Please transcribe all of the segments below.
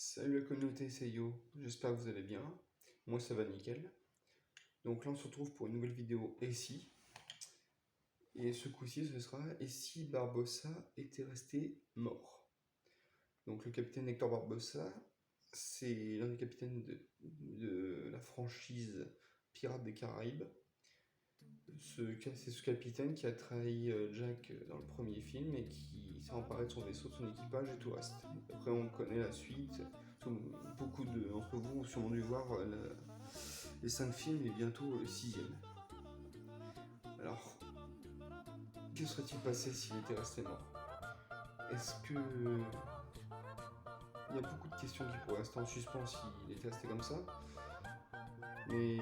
Salut la communauté, c'est Yo, j'espère que vous allez bien. Moi ça va nickel. Donc là on se retrouve pour une nouvelle vidéo Et si. Et ce coup-ci ce sera Et si Barbossa était resté mort. Donc le capitaine Hector Barbossa, c'est l'un des capitaines de la franchise Pirates des Caraïbes. C'est ce capitaine qui a trahi Jack dans le premier film et qui s'est emparé de son vaisseau, de son équipage et tout le reste. Après on connaît la suite. Beaucoup d'entre vous ont sûrement dû voir les 5 films et bientôt le 6ème. Alors, que serait-il passé s'il était resté mort? Est-ce que... Il y a beaucoup de questions qui pourraient rester en suspens s'il était resté comme ça. Mais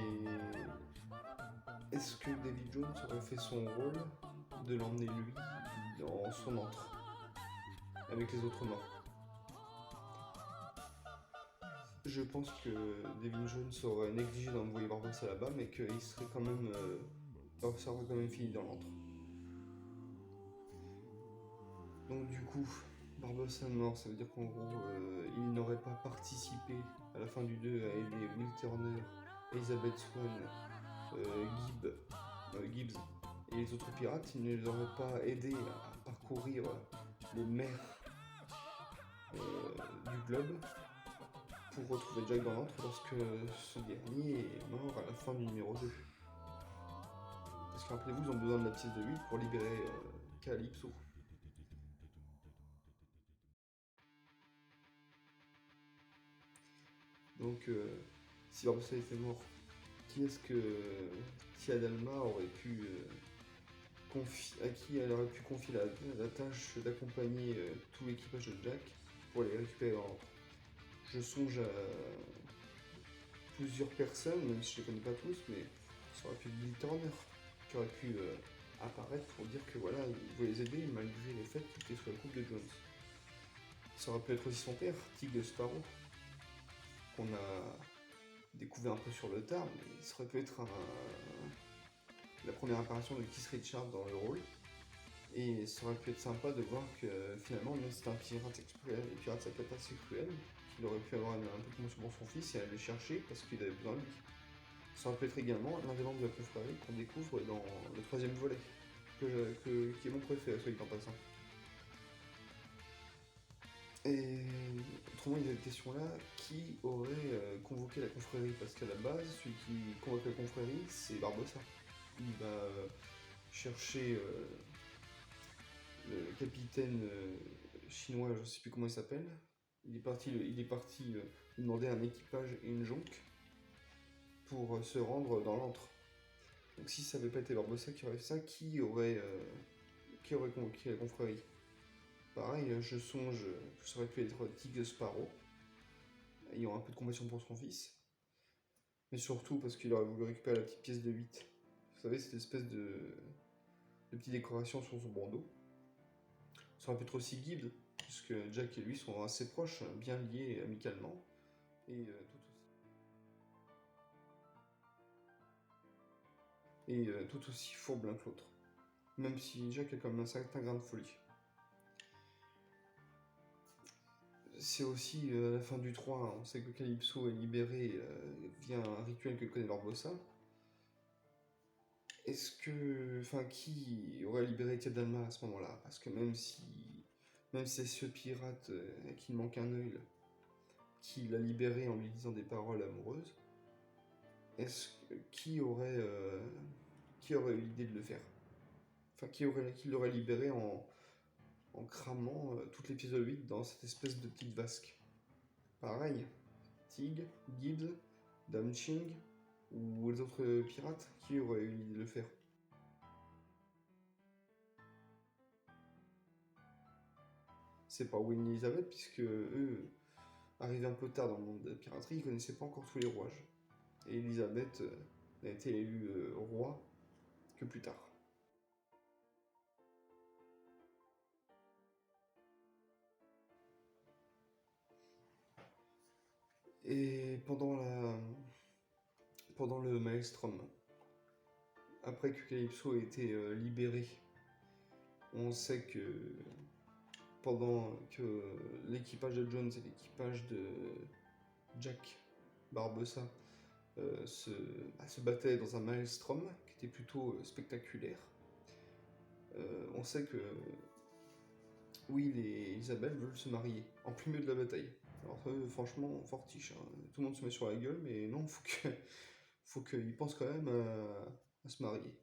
est-ce que David Jones aurait fait son rôle de l'emmener lui dans son antre avec les autres morts? Je pense que David Jones aurait négligé d'envoyer Barbossa là-bas, mais qu'il serait quand même... Barbossa aurait quand même fini dans l'antre. Donc du coup, Barbossa mort, ça veut dire qu'en gros, il n'aurait pas participé à la fin du 2 à aider Will Turner, Elizabeth Swann, Gibbs et les autres pirates. Il ne les aurait pas aidés à parcourir les mers du globe pour retrouver Jack dans l'antre lorsque ce dernier est mort à la fin du numéro 2. Parce que rappelez-vous, ils ont besoin de la pièce de 8 pour libérer Calypso. Donc, si Barbossa était mort, qui est-ce que Tia Dalma aurait pu à qui elle aurait pu confier la tâche d'accompagner tout l'équipage de Jack pour les récupérer dans l'antre? Je songe à plusieurs personnes, même si je les connais pas tous, mais ça aurait pu être Bill Turner qui aurait pu apparaître pour dire que voilà, il voulait les aider malgré le fait qu'il était sous la coupe de Jones. Ça aurait pu être aussi son père, Tig Sparrow, qu'on a découvert un peu sur le tard, mais ça aurait pu être la première apparition de Keith Richards dans le rôle. Et ça aurait pu être sympa de voir que finalement, même si c'est un pirate cruel, les pirates ça peut être assez cruel, qu'il aurait pu avoir un peu de promotion pour son fils et aller le chercher parce qu'il avait besoin de lui. Ça aurait pu être également l'un des membres de la confrérie qu'on découvre dans le 3ème volet, qui est mon préféré, soit dit en passant. Et autrement, il y a cette question-là, qui aurait convoqué la confrérie? Parce qu'à la base, celui qui convoque la confrérie, c'est Barbossa. Il va chercher le capitaine chinois, je sais plus comment il s'appelle. Il est parti lui demander un équipage et une jonque pour se rendre dans l'antre. Donc si ça n'avait pas été Barbossa qui aurait fait ça, qui aurait convoqué la confrérie? Pareil, je songe que ça aurait pu être Tig Sparrow, ayant un peu de compassion pour son fils. Mais surtout parce qu'il aurait voulu récupérer la petite pièce de 8. Vous savez, cette espèce de petite décoration sur son bandeau. Ça aurait pu être aussi Gibbs, puisque Jack et lui sont assez proches, bien liés amicalement. Et tout aussi fourbe l'un que l'autre. Même si Jack a quand même un certain grain de folie. C'est aussi à la fin du 3, on sait que Calypso est libéré via un rituel que connaît Barbossa. Est-ce que... Enfin, qui aurait libéré Tia Dalma à ce moment-là? Parce que même si c'est ce pirate qui manque un œil, qui l'a libéré en lui disant des paroles amoureuses, qui aurait eu l'idée de le faire? Enfin, qui l'aurait libéré en cramant toutes les pièces de 8 dans cette espèce de petite vasque? Pareil, Tig, Gibbs, Dam Ching ou les autres pirates, qui auraient eu l'idée de le faire? C'est pas Wayne et Elizabeth, puisque eux, arrivés un peu tard dans le monde de la piraterie, ils connaissaient pas encore tous les rouages. Et Elizabeth n'a été élue roi que plus tard. Et pendant le Maelstrom, après que Calypso ait été libéré, on sait que pendant que l'équipage de Jones et l'équipage de Jack Barbossa se battaient dans un maelstrom qui était plutôt spectaculaire. On sait que Will et Isabelle veulent se marier en plein milieu de la bataille. Alors franchement, fortiche, hein. Tout le monde se met sur la gueule, mais non, faut qu'ils pensent quand même à se marier.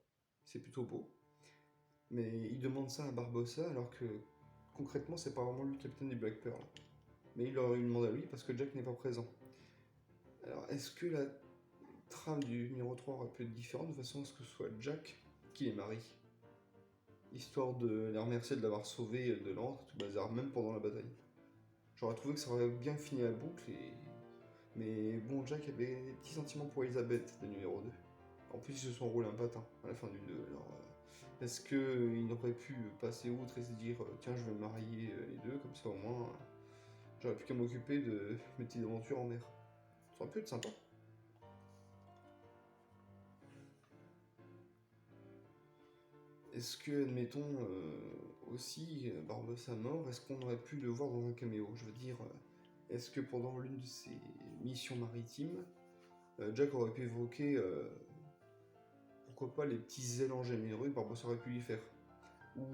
C'est plutôt beau. Mais ils demandent ça à Barbossa alors que concrètement c'est pas vraiment lui le capitaine du Black Pearl. Mais il leur demande à lui parce que Jack n'est pas présent. Alors est-ce que la trame du numéro 3 aurait pu être différente de façon à ce que ce soit Jack qui les marie, histoire de les remercier de l'avoir sauvé de l'antre, tout bazar, même pendant la bataille. J'aurais trouvé que ça aurait bien fini la boucle, mais bon, Jack avait des petits sentiments pour Elisabeth, de numéro 2. En plus, ils se sont roulés un patin à la fin du 2. Alors, est-ce qu'il aurait pu passer outre et se dire tiens, je vais marier les deux, comme ça au moins, j'aurais plus qu'à m'occuper de mes petites aventures en mer. Ça aurait pu être sympa. Est-ce que, admettons, aussi, Barbossa mort, est-ce qu'on aurait pu le voir dans un caméo? Je veux dire, est-ce que pendant l'une de ses missions maritimes, Jack aurait pu évoquer, pourquoi pas, les petits élans généreux que Barbossa aurait pu lui faire? Ou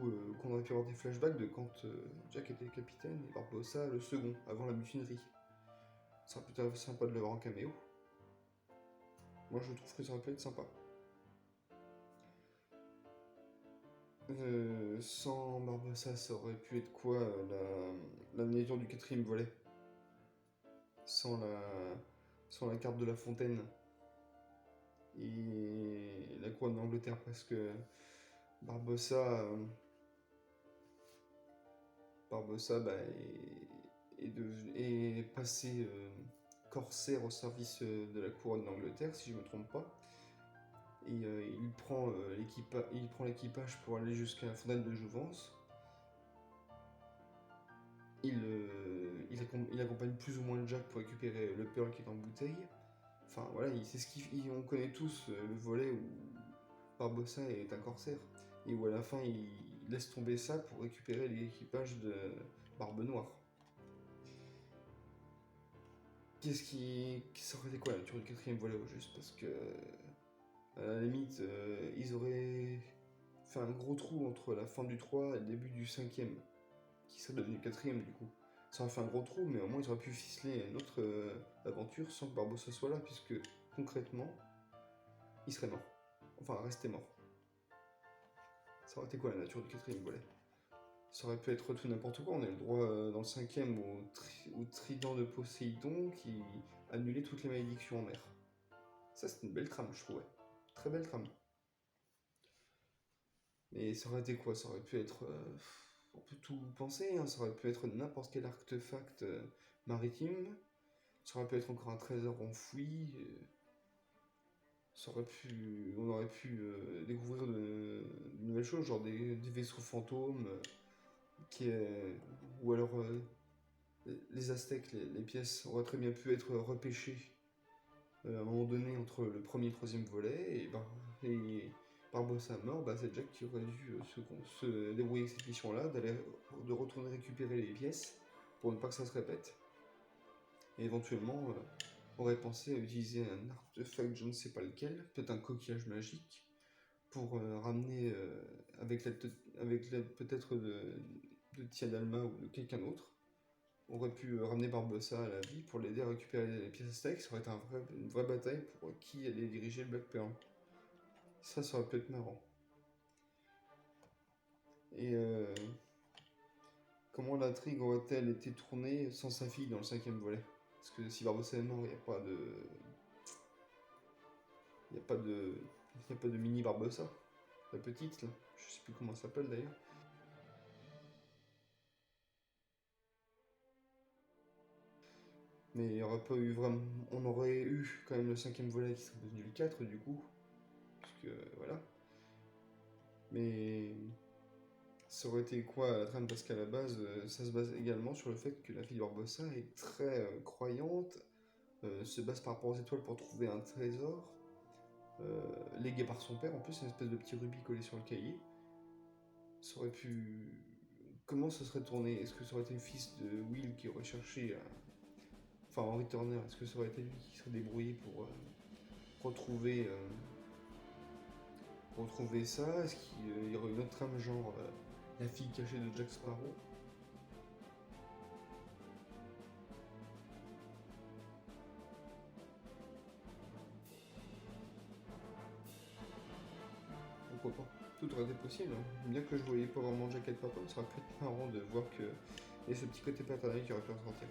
qu'on aurait pu avoir des flashbacks de quand Jack était capitaine et Barbossa le second, avant la mutinerie. Ça aurait pu être sympa de le voir en caméo. Moi je trouve que ça aurait pu être sympa. Sans Barbossa, ça aurait pu être quoi la miniature du quatrième volet? Sans la carte de la fontaine et la couronne d'Angleterre, parce que Barbossa, bah, est passé corsaire au service de la couronne d'Angleterre, si je me trompe pas. Et il prend l'équipage pour aller jusqu'à la fontaine de Jouvence. Il accompagne plus ou moins Jack pour récupérer le Pearl qui est en bouteille. Enfin voilà, on connaît tous le volet où Barbossa est un corsaire et où à la fin il laisse tomber ça pour récupérer l'équipage de Barbe Noire. Ça aurait été quoi la nature du quatrième volet au juste? Parce que à la limite ils auraient fait un gros trou entre la fin du 3 et le début du 5ème, qui serait devenu 4ème du coup. Ça aurait fait un gros trou, mais au moins ils auraient pu ficeler une autre aventure sans que Barbossa soit là, puisque concrètement, il serait mort. Enfin, resté mort. Ça aurait été quoi la nature du quatrième volet? Ça aurait pu être tout n'importe quoi. On a eu le droit dans le 5ème au trident de Poséidon qui annulait toutes les malédictions en mer. Ça, c'est une belle trame, je trouvais. Très belle trame. Mais ça aurait été quoi? Ça aurait pu être. On peut tout penser, hein. Ça aurait pu être n'importe quel artefact maritime. Ça aurait pu être encore un trésor enfoui. On aurait pu découvrir de nouvelles choses, genre des vaisseaux fantômes, ou alors les Aztèques, les pièces auraient très bien pu être repêchées à un moment donné entre le premier et le troisième volet, et Barbossa mort, bah, c'est Jack qui aurait dû se débrouiller avec cette mission-là, de retourner récupérer les pièces pour ne pas que ça se répète. Et éventuellement, aurait pensé à utiliser un artefact, je ne sais pas lequel, peut-être un coquillage magique, pour ramener, avec l'aide peut-être de Tiadalma ou de quelqu'un d'autre, aurait pu ramener Barbossa à la vie pour l'aider à récupérer les pièces aztèques. Ça aurait été une vraie bataille pour qui allait diriger le Black Pearl. Ça aurait pu être marrant. Et comment l'intrigue aurait-elle été tournée sans sa fille dans le 5ème volet? Parce que si Barbossa est mort, il n'y a pas de... Il n'y a pas de... Il n'y a pas de mini Barbossa. La petite, là. Je sais plus comment elle s'appelle d'ailleurs. Mais il y aurait pas eu vraiment... On aurait eu quand même le 5ème volet qui serait devenu le 4 du coup. Parce que voilà. Mais ça aurait été quoi la trame? Parce qu'à la base, ça se base également sur le fait que la fille de Barbossa est très croyante, se base par rapport aux étoiles pour trouver un trésor, légué par son père. En plus, c'est une espèce de petit rubis collé sur le cahier. Ça aurait pu comment ça serait tourné? Est-ce que ça aurait été le fils de Will qui aurait cherché à... Enfin, Henry Turner, est-ce que ça aurait été lui qui serait débrouillé pour retrouver ça? Est-ce qu'il y aurait une autre trame genre la fille cachée de Jack Sparrow? Pourquoi pas? Tout aurait été possible, hein. Bien que je voyais pas vraiment Jack et papa, ça aurait pu être marrant de voir que y a ce petit côté paternel qui aurait pu ressortir.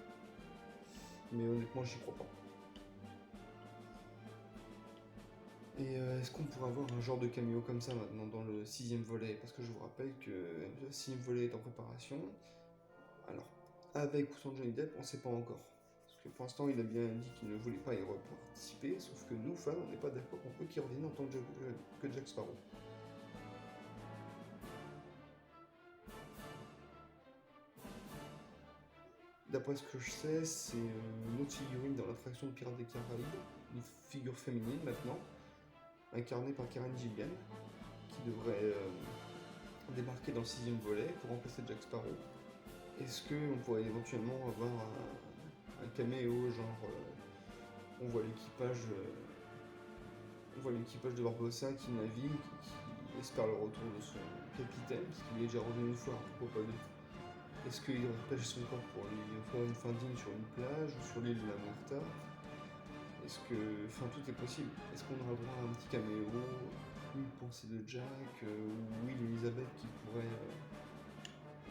Mais honnêtement, j'y crois pas. Et est-ce qu'on pourrait avoir un genre de caméo comme ça maintenant dans le 6ème volet? Parce que je vous rappelle que le 6ème volet est en préparation. Alors, avec ou sans Johnny Depp, on sait pas encore. Parce que pour l'instant, il a bien dit qu'il ne voulait pas y participer, sauf que nous, fans, on n'est pas d'accord qu'on peut qu'il revienne en tant que Jack Sparrow. D'après ce que je sais, c'est une autre figurine dans l'attraction de Pirates des Caraïbes, une figure féminine maintenant, incarnée par Karen Gillian, qui devrait débarquer dans le 6ème volet pour remplacer Jack Sparrow. Est-ce qu'on pourrait éventuellement avoir un caméo, genre on voit l'équipage de Barbossa qui navigue, qui espère le retour de son capitaine, parce qu'il est déjà revenu une fois, pourquoi pas deux. Est-ce qu'il repêche son corps pour lui faire une fin digne sur une plage ou sur l'île de la Muerta? Est-ce que... Enfin, tout est possible. Est-ce qu'on aura droit à un petit caméo, une pensée de Jack, ou Will et Elizabeth qui pourraient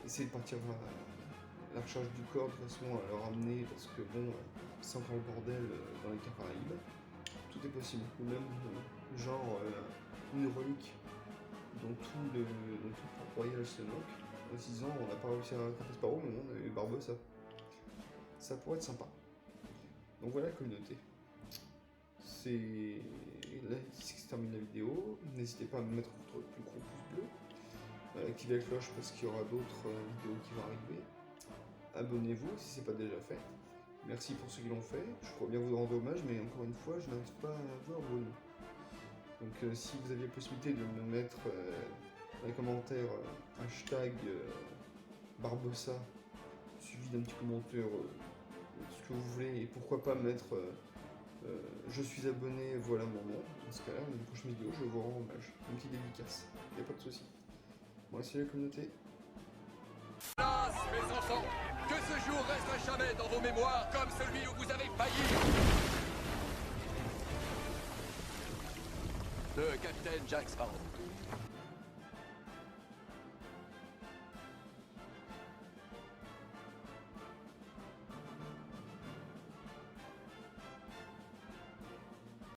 essayer de partir vers la recherche du corps de façon à le ramener, parce que bon, c'est encore le bordel dans les Caraïbes. Tout est possible. Ou même, genre, une relique dont tout le Port-Royal se moque. En 6 ans, on n'a pas réussi à rattraper Sparrow, mais on a eu Barbossa. Ça pourrait être sympa. Donc voilà la communauté. C'est là ici que se termine la vidéo. N'hésitez pas à me mettre votre plus gros pouce bleu. Activez la cloche parce qu'il y aura d'autres vidéos qui vont arriver. Abonnez-vous si ce n'est pas déjà fait. Merci pour ceux qui l'ont fait. Je crois bien vous rendre hommage, mais encore une fois, je n'arrive pas à voir vos noms. Donc si vous aviez la possibilité de me mettre dans les commentaires hashtag Barbossa, suivi d'un petit commentaire ce que vous voulez, et pourquoi pas mettre je suis abonné, voilà mon nom. Dans ce cas-là, dans une prochaine vidéo, je vous rends hommage. Une petite dédicace, il n'y a pas de souci. Bon, salut la communauté. Hélas, mes enfants, que ce jour reste à jamais dans vos mémoires comme celui où vous avez failli. Le capitaine Jack Sparrow.